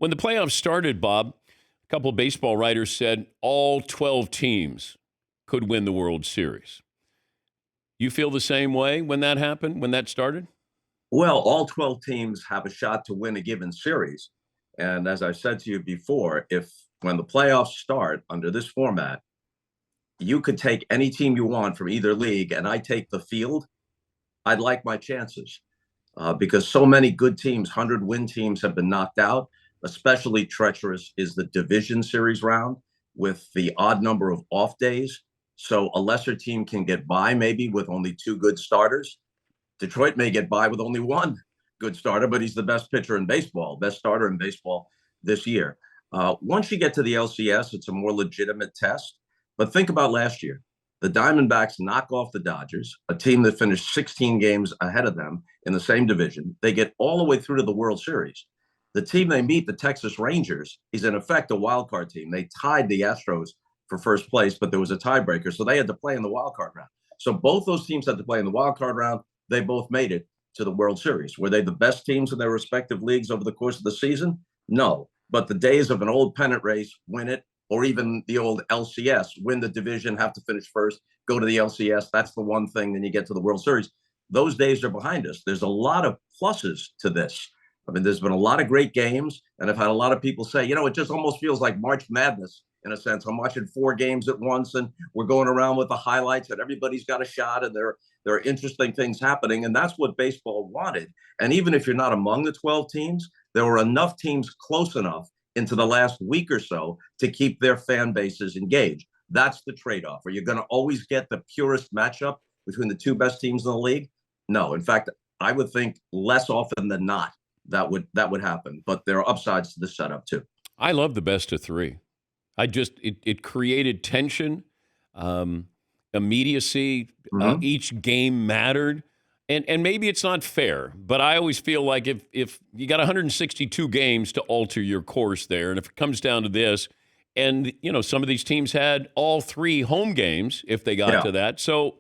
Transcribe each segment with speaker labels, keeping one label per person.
Speaker 1: When the playoffs started, Bob, a couple of baseball writers said all 12 teams could win the World Series. You feel the same way when that happened, when that started?
Speaker 2: Well, all 12 teams have a shot to win a given series. And as I said to you before, if when the playoffs start under this format, you could take any team you want from either league, and I take the field, I'd like my chances because so many good teams, 100-win teams, have been knocked out. Especially treacherous is the division series round with the odd number of off days. So a lesser team can get by maybe with only two good starters. Detroit may get by with only one good starter, but he's the best pitcher in baseball, best starter in baseball this year. Once you get to the LCS, it's a more legitimate test. But think about last year. The Diamondbacks knock off the Dodgers, a team that finished 16 games ahead of them in the same division. They get all the way through to the World Series. The team they meet, the Texas Rangers, is in effect a wild card team. They tied the Astros for first place, but there was a tiebreaker, so they had to play in the wild card round. So both those teams had to play in the wild card round. They both made it to the World Series. Were they the best teams in their respective leagues over the course of the season? No. But the days of an old pennant race, win it, or even the old LCS, win the division, have to finish first, go to the LCS, that's the one thing, then you get to the World Series. Those days are behind us. There's a lot of pluses to this. I mean, there's been a lot of great games, and I've had a lot of people say, it just almost feels like March Madness in a sense. I'm watching 4 games at once, and we're going around with the highlights, and everybody's got a shot, and there are interesting things happening, and that's what baseball wanted. And even if you're not among the 12 teams, there were enough teams close enough into the last week or so to keep their fan bases engaged. That's the trade-off. Are you going to always get the purest matchup between the two best teams in the league? No. In fact, I would think less often than not that would happen. But there are upsides to this setup too.
Speaker 1: I love the best of 3. It created tension, immediacy.
Speaker 2: Mm-hmm.
Speaker 1: Each game mattered. And maybe it's not fair, but I always feel like if you got 162 games to alter your course there, and if it comes down to this, and some of these teams had all 3 home games if they got to that. So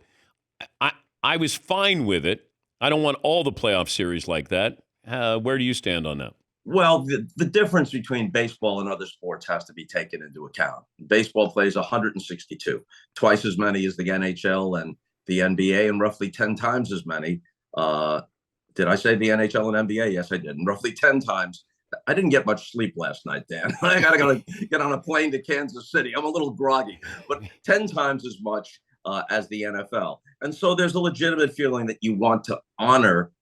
Speaker 1: I was fine with it. I don't want all the playoff series like that. Where do you stand on that?
Speaker 2: Well, the difference between baseball and other sports has to be taken into account. Baseball plays 162, twice as many as the NHL and the NBA, and roughly 10 times as many. Did I say the NHL and NBA? Yes, I did. And roughly 10 times. I didn't get much sleep last night, Dan. I got to get on a plane to Kansas City. I'm a little groggy, but 10 times as much as the NFL. And so there's a legitimate feeling that you want to honor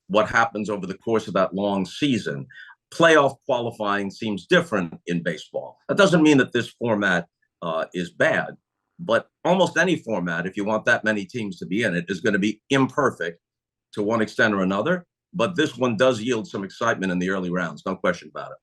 Speaker 2: what happens over the course of that long season. Playoff qualifying seems different in baseball. That doesn't mean that this format is bad, but almost any format, if you want that many teams to be in it, is going to be imperfect to one extent or another. But this one does yield some excitement in the early rounds, no question about it.